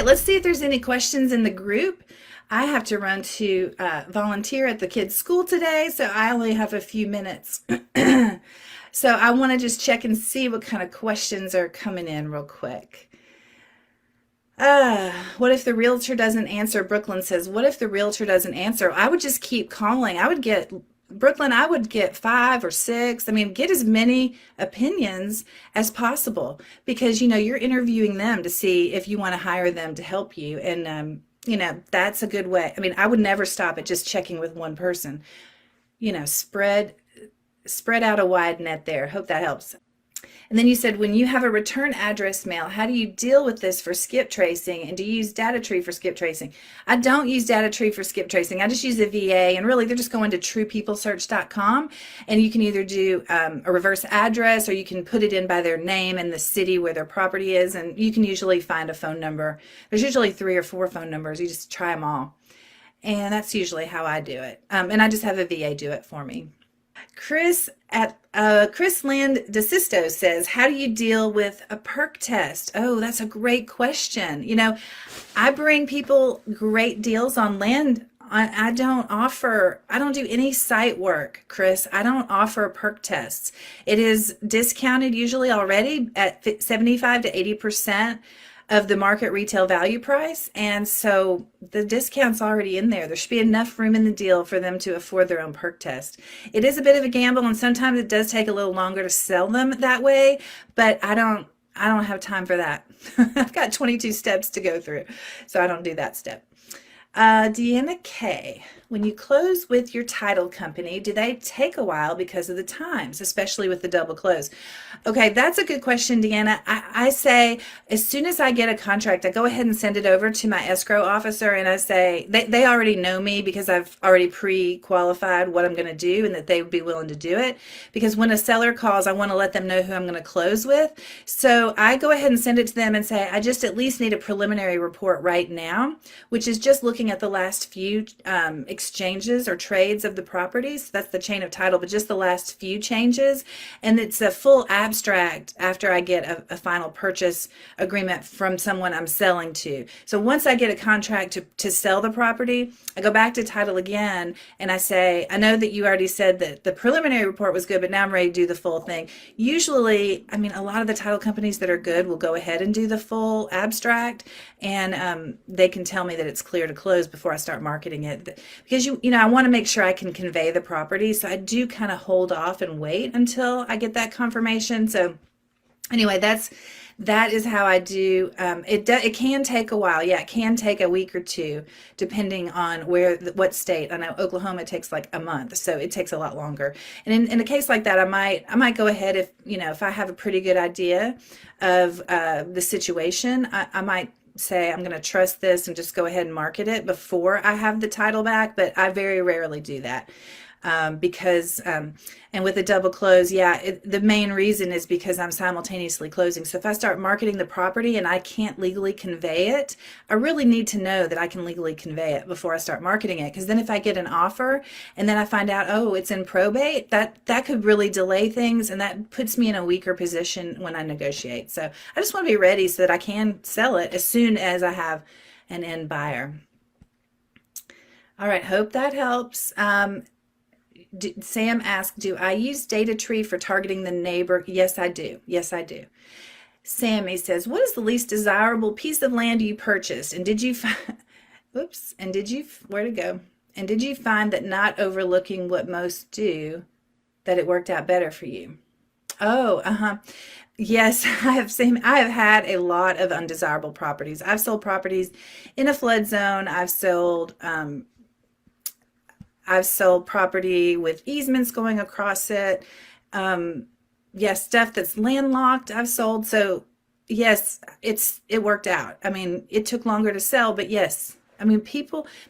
right, let's see if there's any questions in the group. I have to run to volunteer at the kids' school today, so I only have a few minutes. So I want to just check and see what kind of questions are coming in real quick. What if the realtor doesn't answer? Brooklyn says, what if the realtor doesn't answer? I would just keep calling. Brooklyn, I would get 5 or 6. I mean, get as many opinions as possible because, you're interviewing them to see if you want to hire them to help you. And, that's a good way. I mean, I would never stop at just checking with one person. Spread out a wide net there. Hope that helps. And then you said, when you have a return address mail, how do you deal with this for skip tracing? And do you use data tree for skip tracing? I don't use data tree for skip tracing. I just use a VA, and really they're just going to truepeoplesearch.com, and you can either do a reverse address, or you can put it in by their name and the city where their property is, and you can usually find a phone number. There's usually 3 or 4 phone numbers. You just try them all. And that's usually how I do it. And I just have a VA do it for me. Chris Land DeSisto says, how do you deal with a perk test? Oh, that's a great question. I bring people great deals on land. I don't do any site work, Chris. I don't offer perk tests. It is discounted usually already at 75 to 80% of the market retail value price. And so the discount's already in there. There should be enough room in the deal for them to afford their own perk test. It is a bit of a gamble, and sometimes it does take a little longer to sell them that way, but I don't have time for that. I've got 22 steps to go through, so I don't do that step. Deanna K, when you close with your title company, do they take a while because of the times, especially with the double close? Okay, that's a good question, Deanna. I say as soon as I get a contract, I go ahead and send it over to my escrow officer, and I say they already know me because I've already pre-qualified what I'm going to do and that they would be willing to do it. Because when a seller calls, I want to let them know who I'm going to close with. So I go ahead and send it to them and say, I just at least need a preliminary report right now, which is just looking at the last few exchanges or trades of the properties. That's the chain of title, but just the last few changes. And it's a full abstract after I get a final purchase agreement from someone I'm selling to. So once I get a contract to sell the property, I go back to title again and I say, I know that you already said that the preliminary report was good, but now I'm ready to do the full thing. Usually, I mean, a lot of the title companies that are good will go ahead and do the full abstract, and they can tell me that it's clear to close before I start marketing it, because I want to make sure I can convey the property, so I do kind of hold off and wait until I get that confirmation. So anyway, that is how I do. It can take a while. Yeah, it can take a week or two, depending on what state. I know Oklahoma takes like a month, so it takes a lot longer. And in a case like that, I might go ahead if I have a pretty good idea of the situation. I might say I'm going to trust this and just go ahead and market it before I have the title back, but I very rarely do that. Because and with a double close, the main reason is because I'm simultaneously closing. So if I start marketing the property and I can't legally convey it, I really need to know that I can legally convey it before I start marketing it. Because then if I get an offer and then I find out, oh, it's in probate, that could really delay things, and that puts me in a weaker position when I negotiate. So I just want to be ready so that I can sell it as soon as I have an end buyer. All right, hope that helps. Sam asked, do I use data tree for targeting the neighbor? Yes, I do. Yes, I do. Sammy says, what is the least desirable piece of land you purchased? And did you find, where to go? And did you find that not overlooking what most do, that it worked out better for you? Oh, yes, I have had a lot of undesirable properties. I've sold properties in a flood zone. I've sold property with easements going across it. Yes, stuff that's landlocked I've sold. So yes, it worked out. I mean, it took longer to sell, but yes. I mean,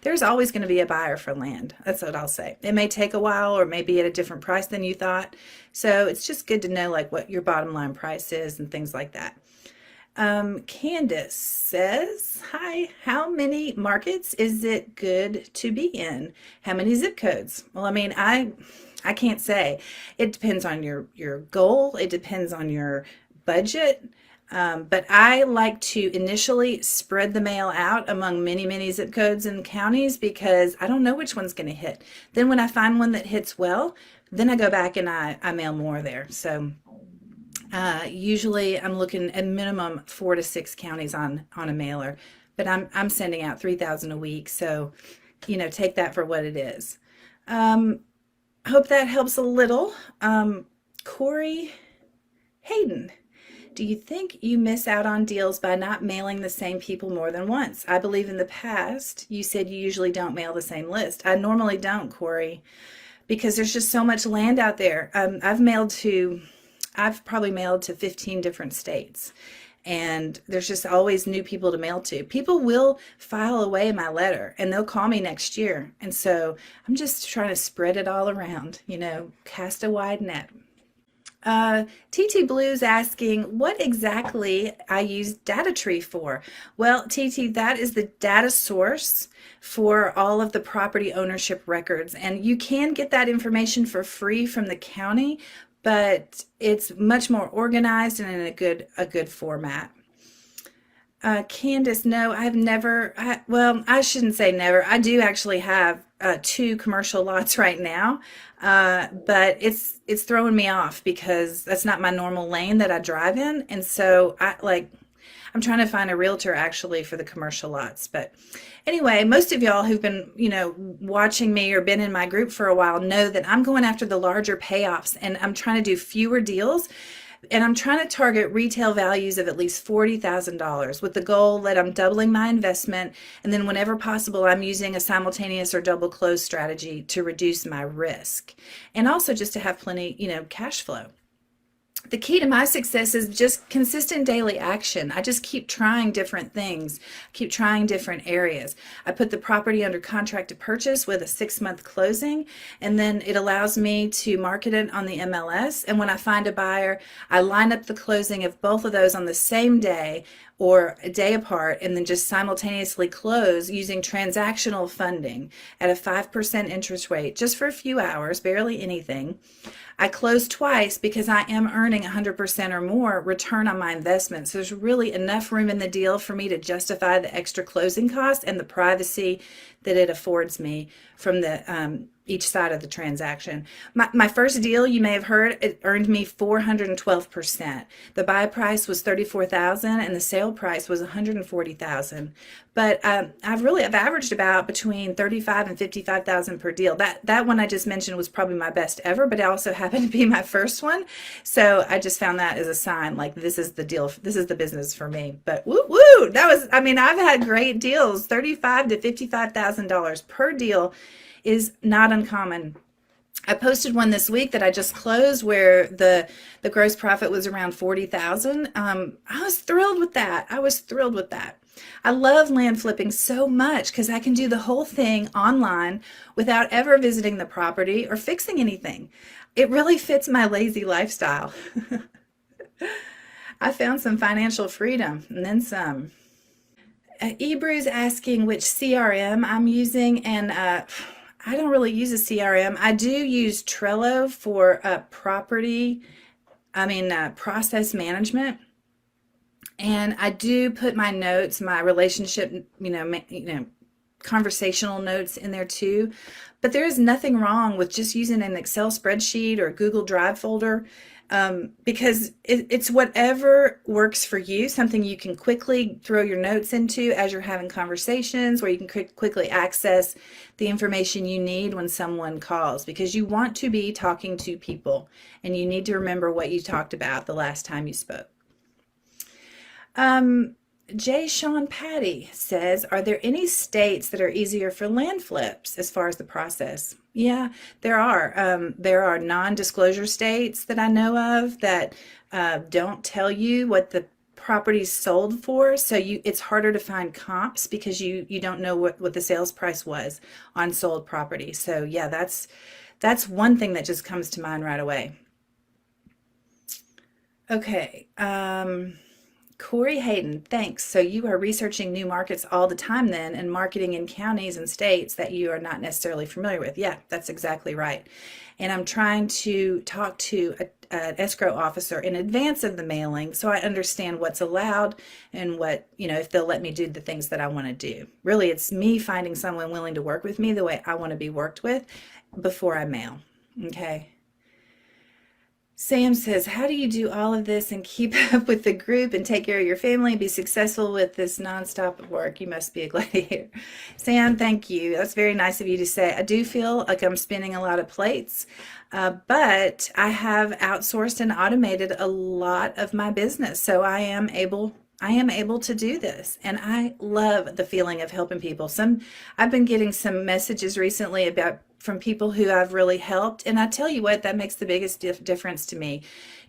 there's always going to be a buyer for land. That's what I'll say. It may take a while, or maybe at a different price than you thought. So it's just good to know like what your bottom line price is and things like that. Candace says, hi, how many markets is it good to be in? How many zip codes? Well, I mean, I can't say. It depends on your goal. It depends on your budget. But I like to initially spread the mail out among many, many zip codes and counties because I don't know which one's going to hit. Then when I find one that hits well, then I go back and I mail more there. So usually I'm looking at minimum 4 to 6 counties on a mailer, but I'm sending out 3,000 a week. So, take that for what it is. Hope that helps a little. Corey Hayden. Do you think you miss out on deals by not mailing the same people more than once? I believe in the past you said you usually don't mail the same list. I normally don't, Corey, because there's just so much land out there. I've probably mailed to 15 different states, and there's just always new people to mail to. People will file away my letter and they'll call me next year. And so I'm just trying to spread it all around, cast a wide net. TT Blue's asking what exactly I use DataTree for. Well, TT, that is the data source for all of the property ownership records, and you can get that information for free from the county, but it's much more organized and in a good format. Candace, no, I've never, I shouldn't say never. I do actually have 2 commercial lots right now, but it's throwing me off because that's not my normal lane that I drive in. And so I'm trying to find a realtor actually for the commercial lots. But anyway, most of y'all who've been, watching me or been in my group for a while know that I'm going after the larger payoffs and I'm trying to do fewer deals. And I'm trying to target retail values of at least $40,000 with the goal that I'm doubling my investment. And then whenever possible, I'm using a simultaneous or double close strategy to reduce my risk. And also just to have plenty, cash flow. The key to my success is just consistent daily action. I just keep trying different things, keep trying different areas. I put the property under contract to purchase with a 6-month closing, and then it allows me to market it on the MLS. And when I find a buyer, I line up the closing of both of those on the same day or a day apart, and then just simultaneously close using transactional funding at a 5% interest rate just for a few hours, barely anything. I close twice because I am earning 100% or more return on my investment. So there's really enough room in the deal for me to justify the extra closing cost and the privacy that it affords me from the each side of the transaction. My first deal, you may have heard, it earned me 412%. The buy price was $34,000 and the sale price was $140,000. But I've averaged about between $35,000 and $55,000 per deal. That one I just mentioned was probably my best ever, but it also happened to be my first one. So I just found that as a sign, like this is the deal, this is the business for me. But woo woo, I've had great deals, $35,000 to $55,000 per deal is not uncommon. I posted one this week that I just closed where the gross profit was around $40,000. I was thrilled with that. I love land flipping so much because I can do the whole thing online without ever visiting the property or fixing anything. It really fits my lazy lifestyle. I found some financial freedom and then some. Ebrew's asking which CRM I'm using, and I don't really use a CRM. I do use Trello for process management. And I do put my notes, my relationship, conversational notes in there too. But there is nothing wrong with just using an Excel spreadsheet or a Google Drive folder because it's whatever works for you, something you can quickly throw your notes into as you're having conversations, where you can quickly access the information you need when someone calls, because you want to be talking to people and you need to remember what you talked about the last time you spoke. J. Sean Patty says, are there any states that are easier for land flips as far as the process? Yeah, there are. There are non-disclosure states that I know of that don't tell you what the property's sold for. So it's harder to find comps because you don't know what the sales price was on sold property. So yeah, that's one thing that just comes to mind right away. Okay. Corey Hayden, thanks. So you are researching new markets all the time then and marketing in counties and states that you are not necessarily familiar with. Yeah, that's exactly right. And I'm trying to talk to an escrow officer in advance of the mailing, so I understand what's allowed and what, if they'll let me do the things that I want to do. Really, it's me finding someone willing to work with me the way I want to be worked with before I mail. Okay. Sam says, how do you do all of this and keep up with the group and take care of your family and be successful with this nonstop of work? You must be a gladiator. Sam, thank you. That's very nice of you to say. I do feel like I'm spinning a lot of plates, but I have outsourced and automated a lot of my business. So I am able to do this, and I love the feeling of helping people. I've been getting some messages recently from people who I've really helped, and I tell you what, that makes the biggest difference to me.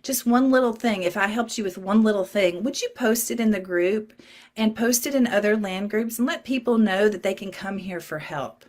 Just one little thing. If I helped you with one little thing, would you post it in the group and post it in other land groups and let people know that they can come here for help?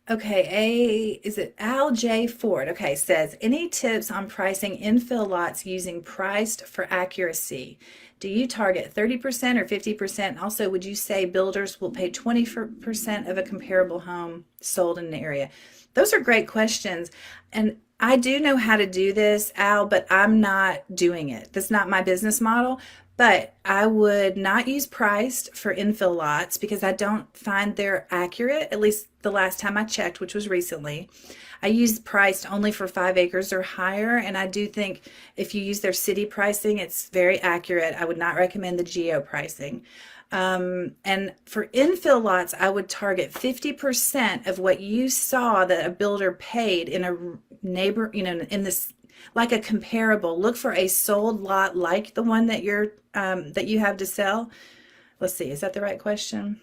Okay, is it Al J. Ford? Okay, says, any tips on pricing infill lots using priced for accuracy? Do you target 30% or 50%? Also, would you say builders will pay 20% of a comparable home sold in an area? Those are great questions. And I do know how to do this, Al, but I'm not doing it. That's not my business model. But I would not use priced for infill lots because I don't find they're accurate, at least the last time I checked, which was recently. I use priced only for 5 acres or higher, and I do think if you use their city pricing, it's very accurate. I would not recommend the geo pricing. And for infill lots, I would target 50% of what you saw that a builder paid in a neighbor, in this, like a comparable. Look for a sold lot like the one that you have to sell. Let's see, is that the right question?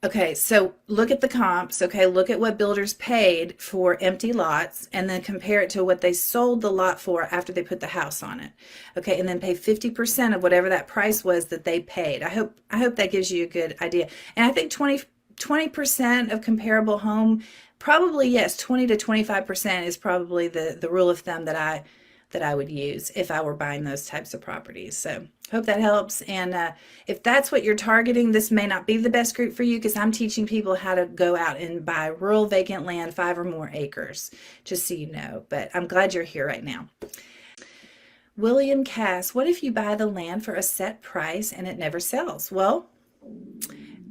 Okay, so look at the comps. Okay, look at what builders paid for empty lots and then compare it to what they sold the lot for after they put the house on it. Okay, and then pay 50% of whatever that price was that they paid. I hope that gives you a good idea. And I think 20% of comparable home, probably yes, 20 to 25% is probably the rule of thumb that I would use if I were buying those types of properties. So hope that helps. And if that's what you're targeting, this may not be the best group for you because I'm teaching people how to go out and buy rural vacant land, 5 or more acres, just so you know. But I'm glad you're here right now. William Cass, what if you buy the land for a set price and it never sells? Well,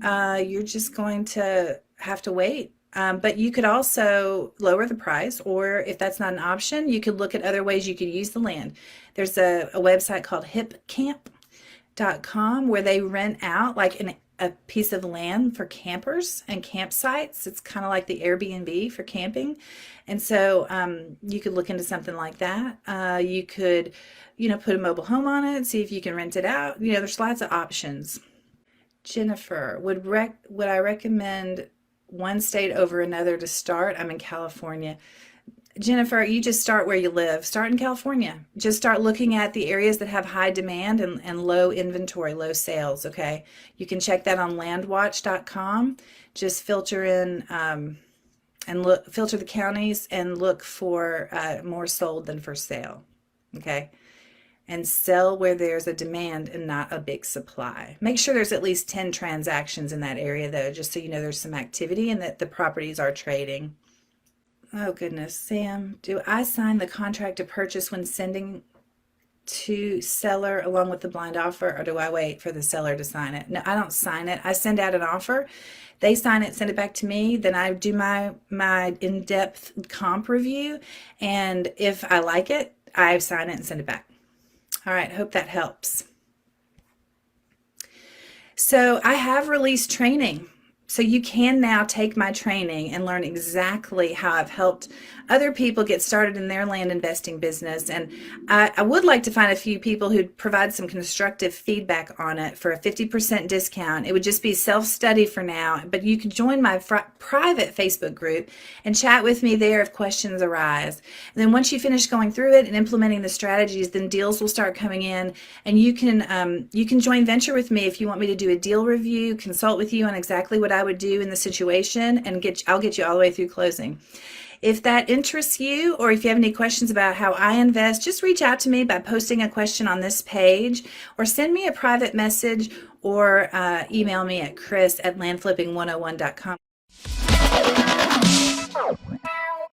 you're just going to have to wait. But you could also lower the price, or if that's not an option, you could look at other ways you could use the land. There's a website called hipcamp.com where they rent out like a piece of land for campers and campsites. It's kind of like the Airbnb for camping. And so you could look into something like that. You could, put a mobile home on it, see if you can rent it out. There's lots of options. Jennifer, would I recommend one state over another to start? I'm in California. Jennifer, you just start where you live. Start in California. Just start looking at the areas that have high demand and low inventory, low sales, okay? You can check that on landwatch.com. Just filter in and filter the counties and look for more sold than for sale, okay? And sell where there's a demand and not a big supply. Make sure there's at least 10 transactions in that area though, just so you know there's some activity and that the properties are trading. Oh goodness, Sam, do I sign the contract to purchase when sending to seller along with the blind offer, or do I wait for the seller to sign it? No, I don't sign it. I send out an offer. They sign it, send it back to me. Then I do my in-depth comp review. And if I like it, I sign it and send it back. All right, hope that helps. So I have released training. So you can now take my training and learn exactly how I've helped other people get started in their land investing business. And I would like to find a few people who'd provide some constructive feedback on it for a 50% discount. It would just be self-study for now, but you can join my private Facebook group and chat with me there if questions arise. And then once you finish going through it and implementing the strategies, then deals will start coming in, and you can join venture with me if you want me to do a deal review, consult with you on exactly what I would do in the situation, and I'll get you all the way through closing. If that interests you, or if you have any questions about how I invest, just reach out to me by posting a question on this page, or send me a private message, or email me at chris@landflipping101.com.